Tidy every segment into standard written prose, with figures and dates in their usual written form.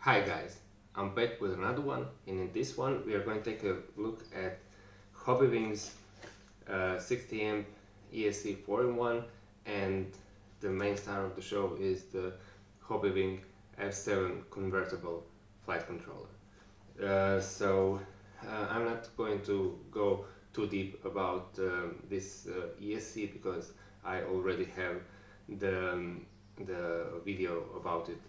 Hi guys, I'm back with another one, and in this one we are going to take a look at Hobbywing's 60 amp ESC 4-in-1, and the main star of the show is the Hobbywing F7 convertible flight controller. I'm not going to go too deep about this ESC because I already have the video about it,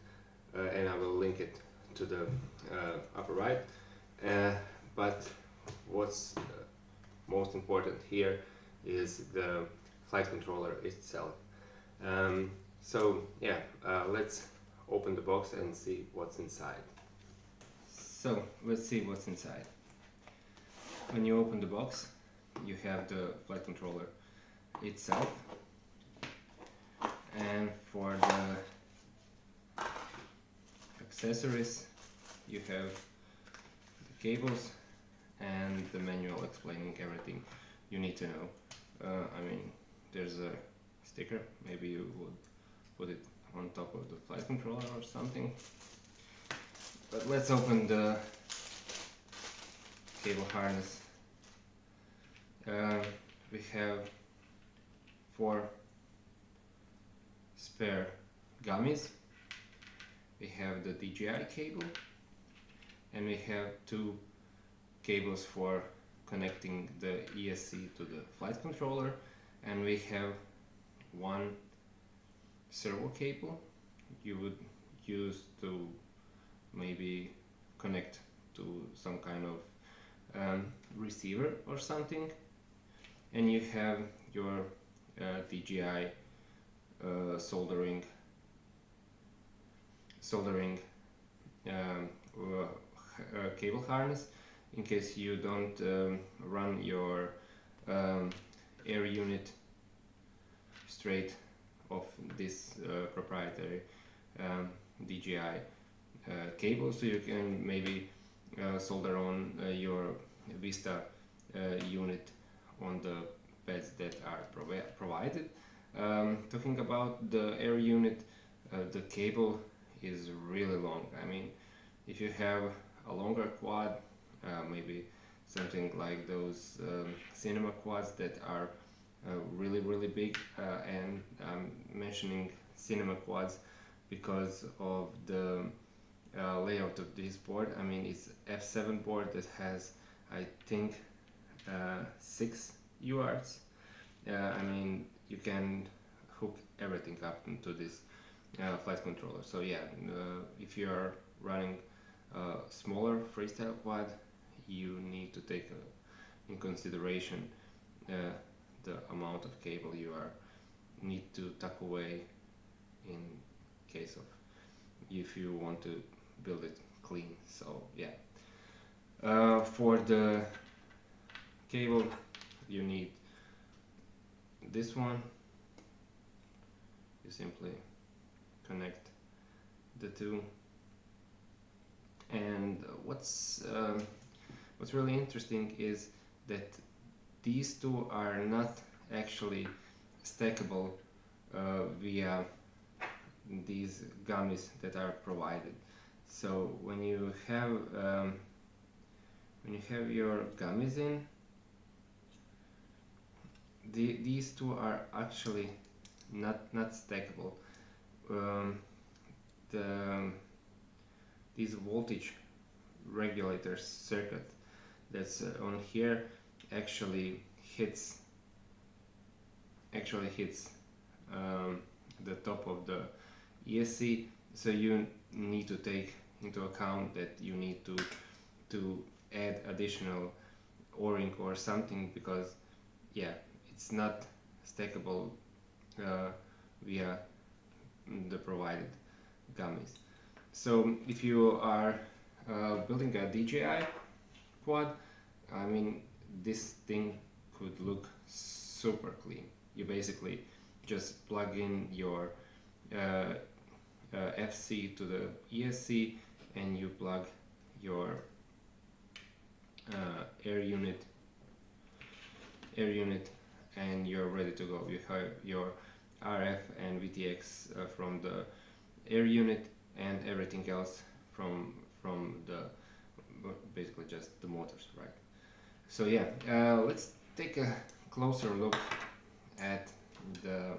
and I will link it to the upper right. But what's most important here is the flight controller itself. Let's open the box and see what's inside. So let's see what's inside. When you open the box, you have the flight controller itself, and for the accessories you have the cables and the manual explaining everything you need to know. There's a sticker, maybe you would put it on top of the flight controller or something. But let's open the cable harness. We have 4 spare gummies. We have the DJI cable, and we have 2 cables for connecting the ESC to the flight controller, and we have 1 servo cable you would use to maybe connect to some kind of receiver or something, and you have your DJI soldering cable harness in case you don't run your air unit straight off this proprietary DJI cable, so you can maybe solder on your Vista unit on the pads that are provided. Talking about the air unit, the cable is really long. I mean, if you have a longer quad, maybe something like those cinema quads that are really big, and I'm mentioning cinema quads because of the layout of this board. I mean, it's F7 board that has, I think, 6 UARTs. You can hook everything up into this flight controller. So yeah, if you are running a smaller freestyle quad, you need to take in consideration the amount of cable you need to tuck away in case of if you want to build it clean. So yeah, for the cable you need this one. You simply connect the 2, and what's really interesting is that these 2 are not actually stackable via these gummies that are provided. So when you have your gummies in, these 2 are actually not stackable. These voltage regulator circuit that's on here actually hits the top of the ESC, so you need to take into account that you need to add additional O-ring or something, because yeah, it's not stackable via the provided gummies. So if you are building a DJI quad, I mean, this thing could look super clean. You basically just plug in your FC to the ESC, and you plug your air unit, and you're ready to go. You have your RF and VTX from the air unit, and everything else from the basically just the motors, right? So yeah, let's take a closer look at the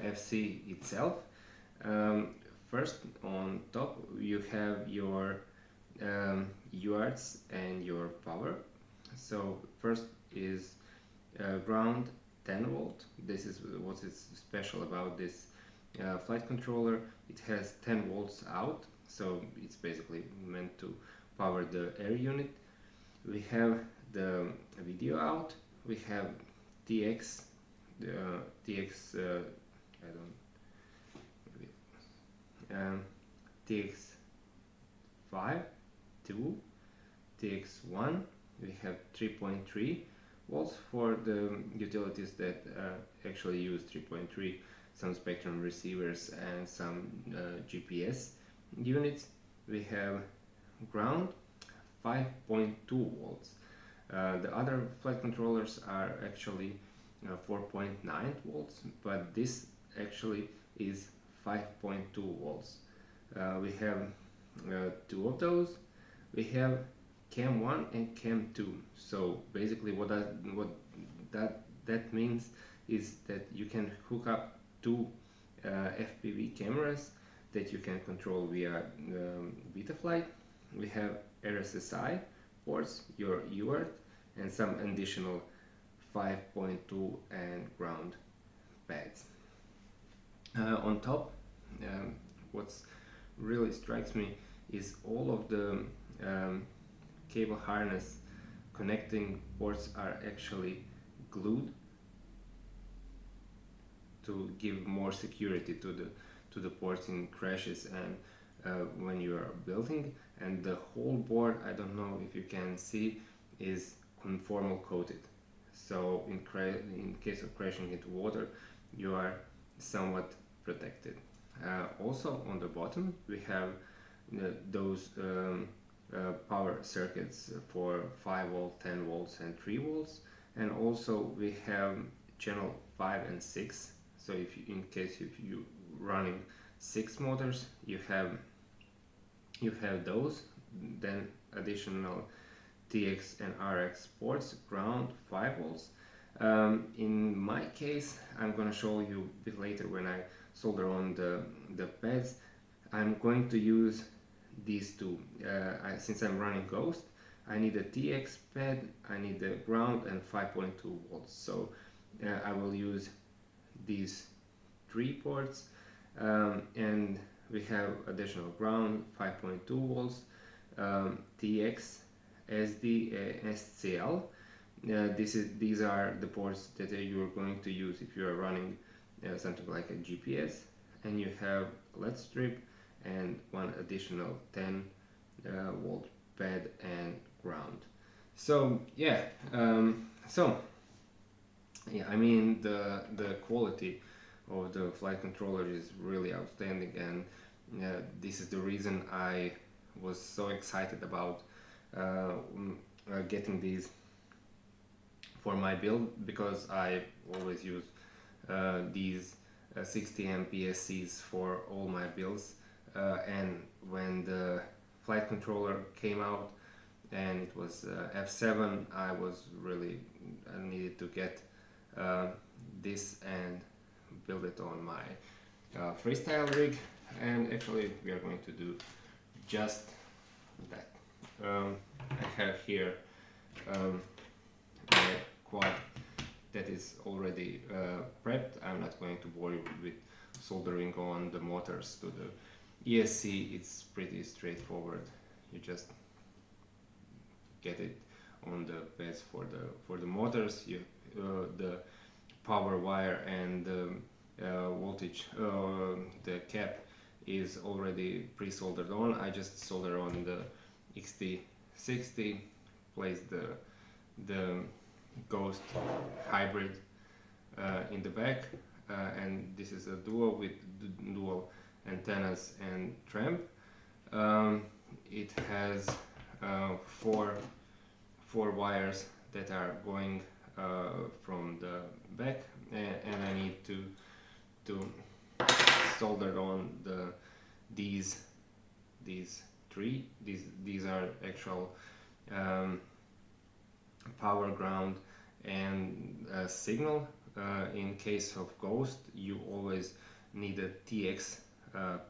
FC itself. First, on top you have your UARTs and your power. So first is ground 10 volt. This is what is special about this flight controller. It has 10 volts out, so it's basically meant to power the air unit. We have the video out. We have TX, I don't, TX5, 2, TX1. We have 3.3 volts for the utilities that actually use 3.3, some spectrum receivers and some GPS units. We have ground 5.2 volts. The other flight controllers are actually 4.9 volts, but this actually is 5.2 volts. We have two of those. We have cam 1 and cam 2. So basically what that means is that you can hook up two FPV cameras that you can control via Betaflight. We have RSSI ports, your UART, and some additional 5.2 and ground pads. On top, what's really strikes me is all of the cable harness connecting ports are actually glued to give more security to the ports in crashes and when you are building. And the whole board, I don't know if you can see, is conformal coated. So in case of crashing into water, you are somewhat protected. Also on the bottom we have those power circuits for 5 volt, 10 volts and 3 volts, and also we have channel 5 and 6. So if you, in case if you running 6 motors, you have those. Then additional TX and RX ports, ground 5 volts. In my case, I'm gonna show you a bit later when I solder on the pads. I'm going to use these two. Since I'm running Ghost, I need a TX pad, I need the ground and 5.2 volts. So I will use these 3 ports, and we have additional ground 5.2 volts, TX, SD, SCL. These are the ports that you are going to use if you are running something like a GPS, and you have LED strip and one additional 10 volt pad and ground. So yeah, I mean the quality of the flight controller is really outstanding, and this is the reason I was so excited about getting these for my build, because I always use these 60 amp ESCs for all my builds, and when the flight controller came out and it was F7, I was really needed to get this and build it on my freestyle rig, and actually we are going to do just that. I have here my quad that is already prepped. I'm not going to bore you with soldering on the motors to the ESC. It's pretty straightforward. You just get it on the pads for the motors. You the power wire and the voltage, the cap is already pre-soldered on. I just solder on the XT60, place the Ghost hybrid in the back, and this is a duo with dual antennas and tramp. It has four wires that are going from the back, and I need to solder on these these three. These are actual power, ground, and signal. In case of Ghost, you always need a TX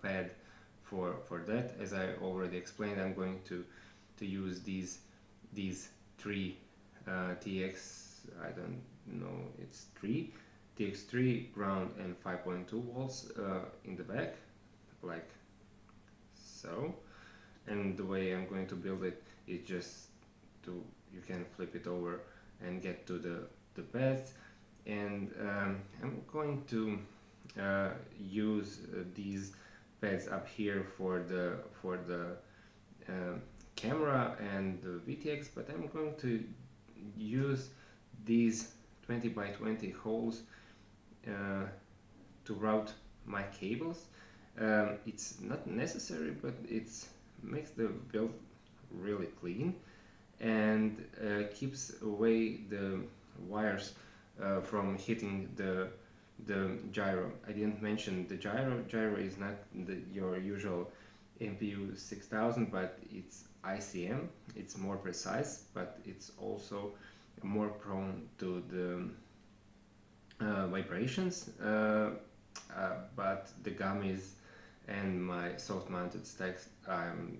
pad for that. As I already explained, I'm going to use these three TX, I don't know, it's three TX3, ground, and 5.2 volts in the back, like so. And the way I'm going to build it is just to, you can flip it over and get to the pads. And I'm going to use these pads up here for the camera and the VTX, but I'm going to use these 20 by 20 holes to route my cables. It's not necessary, but it makes the build really clean and keeps away the wires from hitting the gyro. I didn't mention the gyro. Gyro is not your usual MPU 6000, but it's ICM. It's more precise, but it's also more prone to the vibrations. But the gummies and my soft-mounted stacks, I'm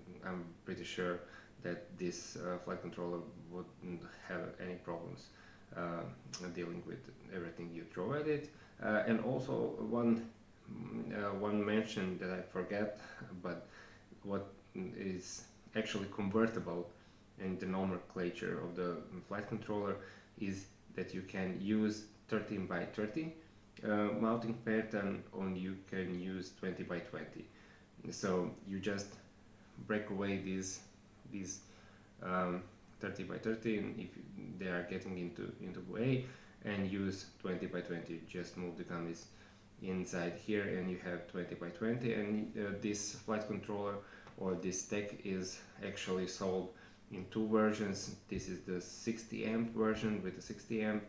pretty sure that this flight controller wouldn't have any problems dealing with everything you throw at it. And also one mention that I forget, but what is actually convertible in the nomenclature of the flight controller is that you can use 13 by 30 mounting pattern, or you can use 20 by 20. So you just break away these 30 by 30, and if they are getting into way, and use 20 by 20. Just move the gummies inside here and you have 20 by 20. And this flight controller or this stack is actually sold in two versions. This is the 60 amp version with the 60 amp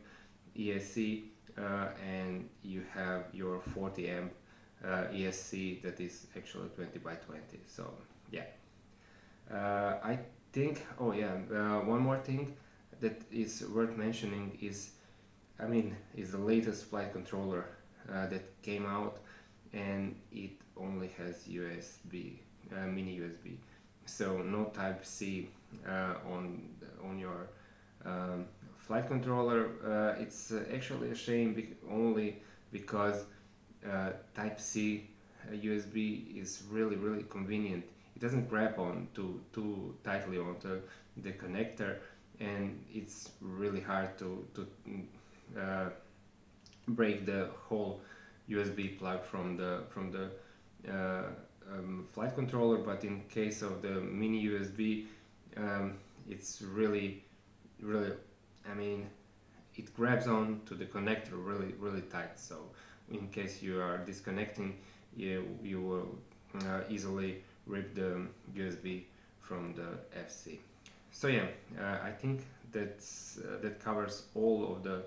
ESC, and you have your 40 amp ESC that is actually 20 by 20. So yeah, I think, oh yeah, one more thing that is worth mentioning is, is the latest flight controller that came out, and it only has USB, mini USB. So no Type C on your flight controller. It's actually a shame, only because Type C USB is really convenient. It doesn't grab on too tightly onto the connector, and it's really hard to break the whole USB plug from the flight controller. But in case of the mini USB, it's really, it grabs on to the connector really tight. So in case you are disconnecting, you will easily rip the USB from the FC. So yeah, I think that covers all of the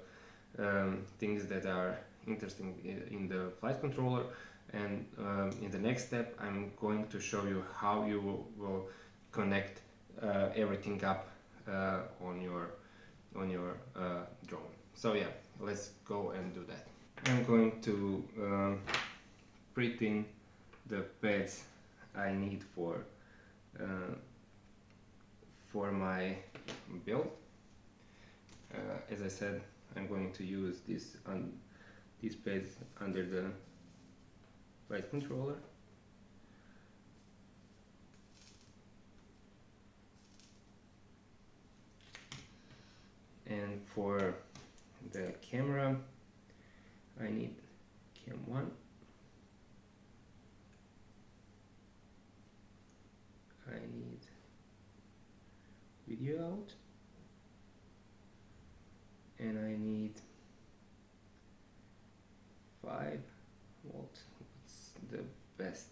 things that are interesting in the flight controller. And in the next step, I'm going to show you how you will connect everything up on your drone. So yeah, let's go and do that. I'm going to pre-pin the pads I need for my build. As I said, I'm going to use these pads under the flight controller. And for the camera, I need cam 1. I need video out, and I need 5 volts. It's the best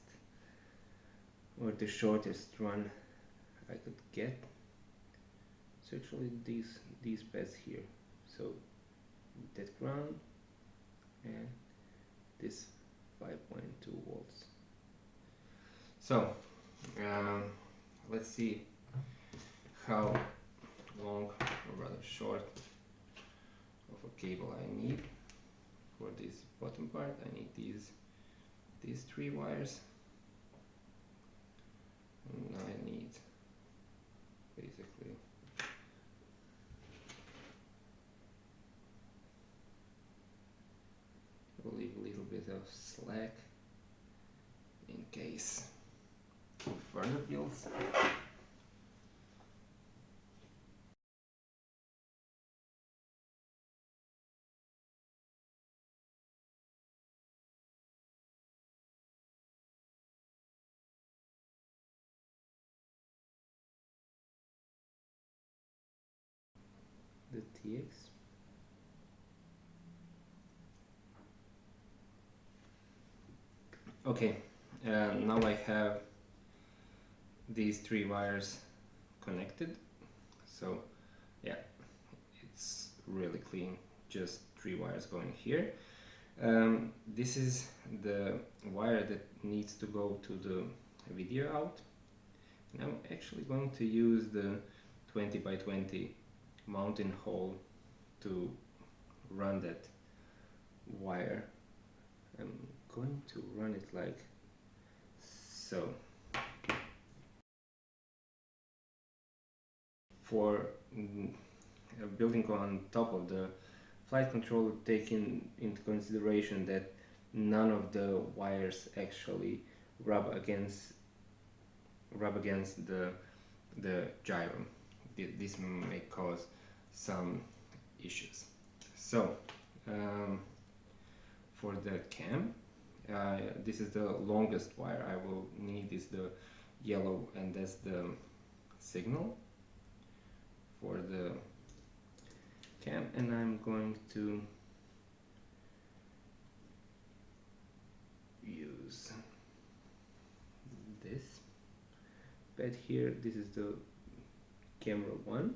or the shortest run I could get. It's actually these pads here. So that ground and this 5.2 volts. So let's see how long or rather short of a cable I need for this bottom part. I need these 3 wires, and I need basically we'll leave a little bit of slack in case of further builds. The TX. Okay, now I have these 3 wires connected, so yeah, it's really clean, just 3 wires going here. This is the wire that needs to go to the video out, and I'm actually going to use the 20 by 20 mounting hole to run that wire. I'm going to run it like so. For building on top of the flight controller, taking into consideration that none of the wires actually rub against the gyro. This may cause some issues. So for the cam, this is the longest wire I will need, is the yellow, and that's the signal for the cam, and I'm going to use this pad here. This is the camera 1,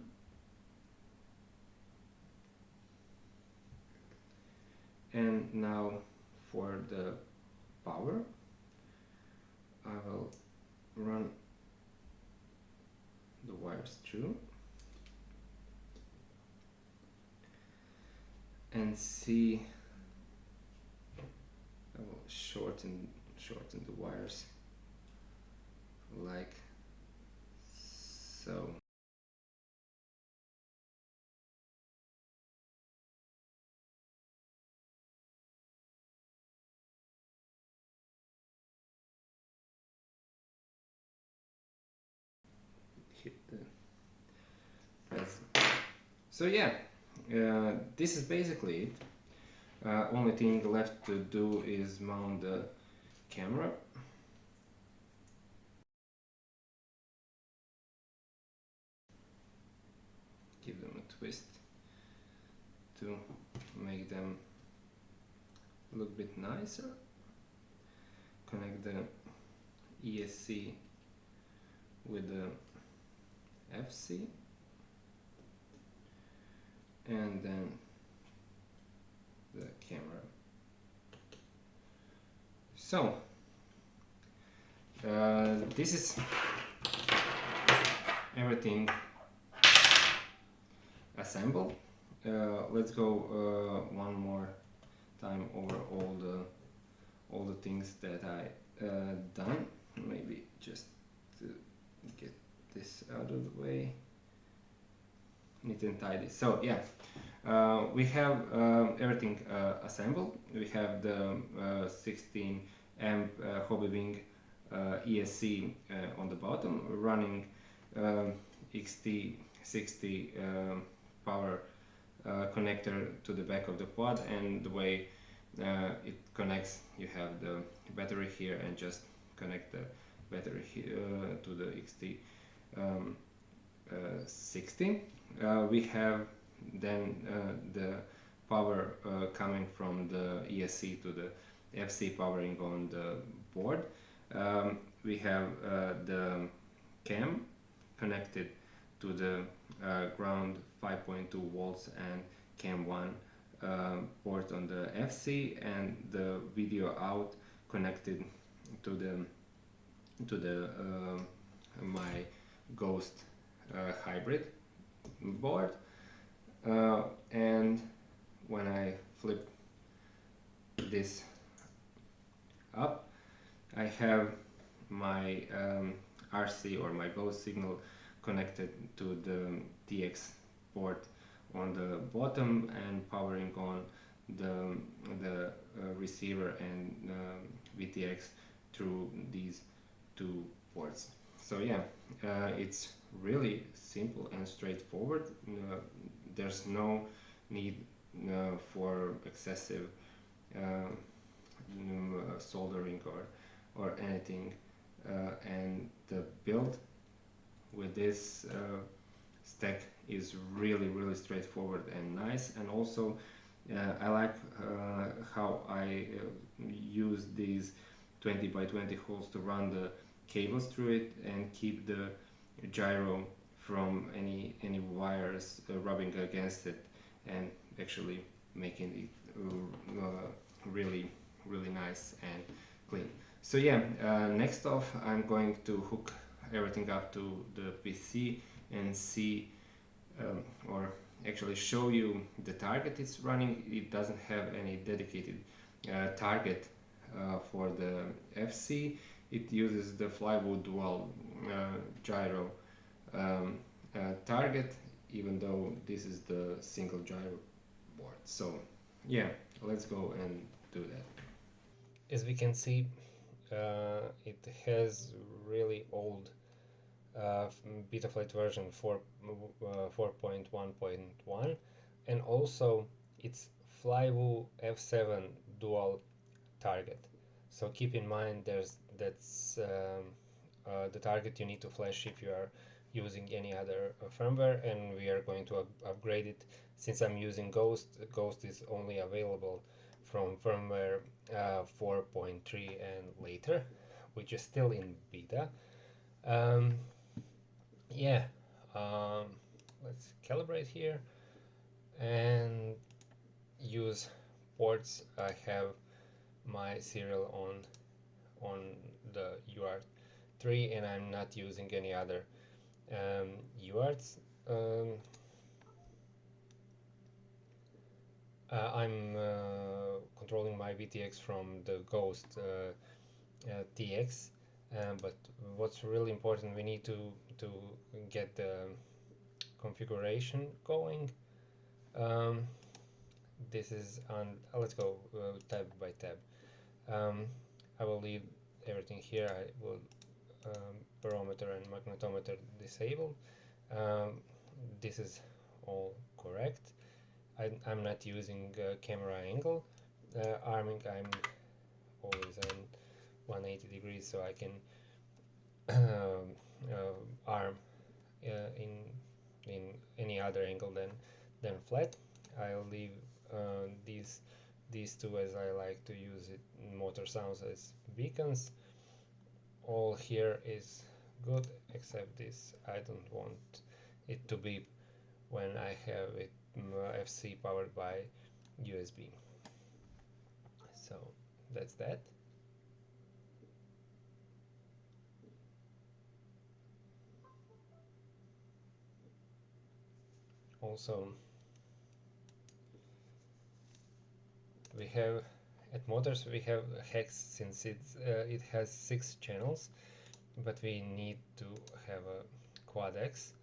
and now for the power I will run the wires through and see. I will shorten the wires like so. Hit the press. So yeah, this is basically it. Only thing left to do is mount the camera. Give them a twist to make them look a bit nicer. Connect the ESC with the FC, and then the camera. So this is everything assembled. Let's go one more time over all the things that I done. Maybe just to get this out of the way, neat and tidy. So yeah, we have everything assembled. We have the 16 amp Hobbywing ESC on the bottom, running XT60 power connector to the back of the quad, and the way it connects, you have the battery here and just connect the battery here to the XT60. We have then the power coming from the ESC to the FC powering on the board. We have the cam connected to the ground 5.2 volts and cam 1 port on the FC, and the video out connected to the to the my Ghost hybrid board, and when I flip this up, I have my RC or my Ghost signal connected to the TX port on the bottom and powering on the receiver and VTX through these two ports. So yeah, it's really simple and straightforward. There's no need for excessive soldering or anything, and the build with this stack is really straightforward and nice. And also I like how I use these 20 by 20 holes to run the cables through it and keep the gyro from any wires rubbing against it, and actually making it really nice and clean. So yeah, next off I'm going to hook everything up to the PC and see or actually show you the target it's running. It doesn't have any dedicated target for the FC. It uses the Flywoo dual gyro target, even though this is the single gyro board. So yeah, let's go and do that. As we can see, it has really old Betaflight version 4.1.1, and also it's Flywoo F7 dual target. So keep in mind that's the target you need to flash if you are using any other firmware, and we are going to upgrade it. Since I'm using Ghost is only available from firmware 4.3 and later, which is still in beta. Yeah, let's calibrate here and use ports. I have my serial on the UART3, and I'm not using any other UARTs. I'm controlling my VTX from the Ghost TX, but what's really important, we need to get the configuration going. This is on, let's go tab by tab. I will leave everything here. I will barometer and magnetometer disabled. This is all correct. I'm not using camera angle arming. I'm always on 180 degrees, so I can arm in any other angle than flat. I'll leave these two, as I like to use it, motor sounds, as beacons. All here is good except this. I don't want it to beep when I have it FC powered by USB. So that's that. Also, we have at motors we have hex, since it has 6 channels, but we need to have a quad X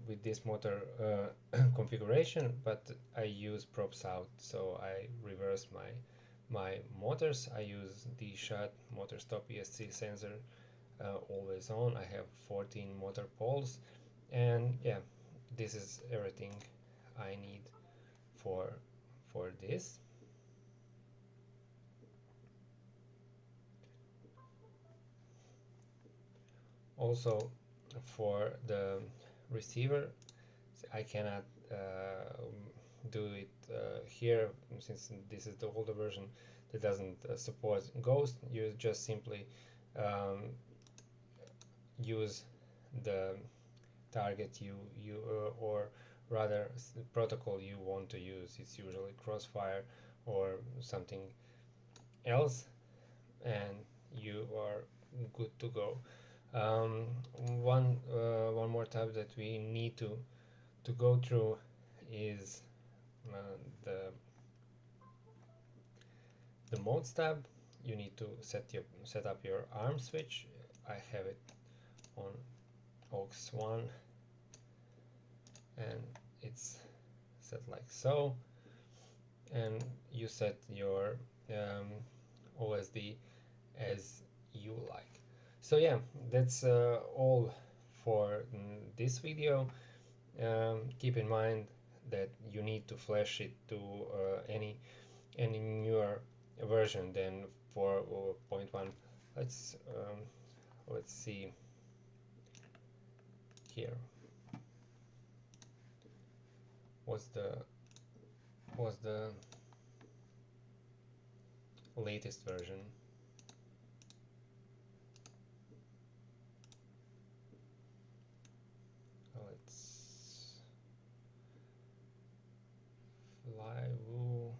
with this motor configuration, but I use props out, so I reverse my motors. I use the shot motor stop ESC sensor always on. I have 14 motor poles, and yeah, this is everything I need for this. Also, for the receiver, I cannot do it here, since this is the older version that doesn't support Ghost. You just simply use the target you or rather protocol you want to use. It's usually Crossfire or something else, and you are good to go. One more tab that we need to go through is the modes tab. You need to set up your arm switch. I have it on aux 1 and it's set like so, and you set your OSD as you like. So yeah, that's all for this video. Keep in mind that you need to flash it to any newer version than 4.1. Let's see here. What's the latest version? Let's Flywoo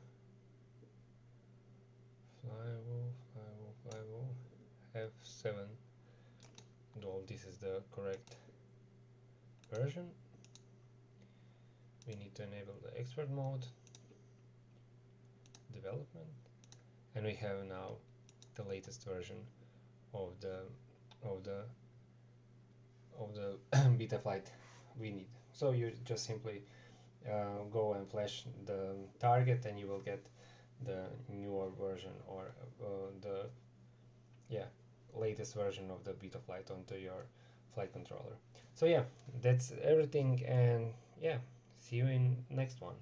F7. Well, this is the correct version. We need to enable the expert mode, development, and we have now the latest version of the Betaflight we need. So you just simply go and flash the target and you will get the newer version, or the latest version of the Betaflight onto your flight controller. So yeah, that's everything, and yeah, see you in next one.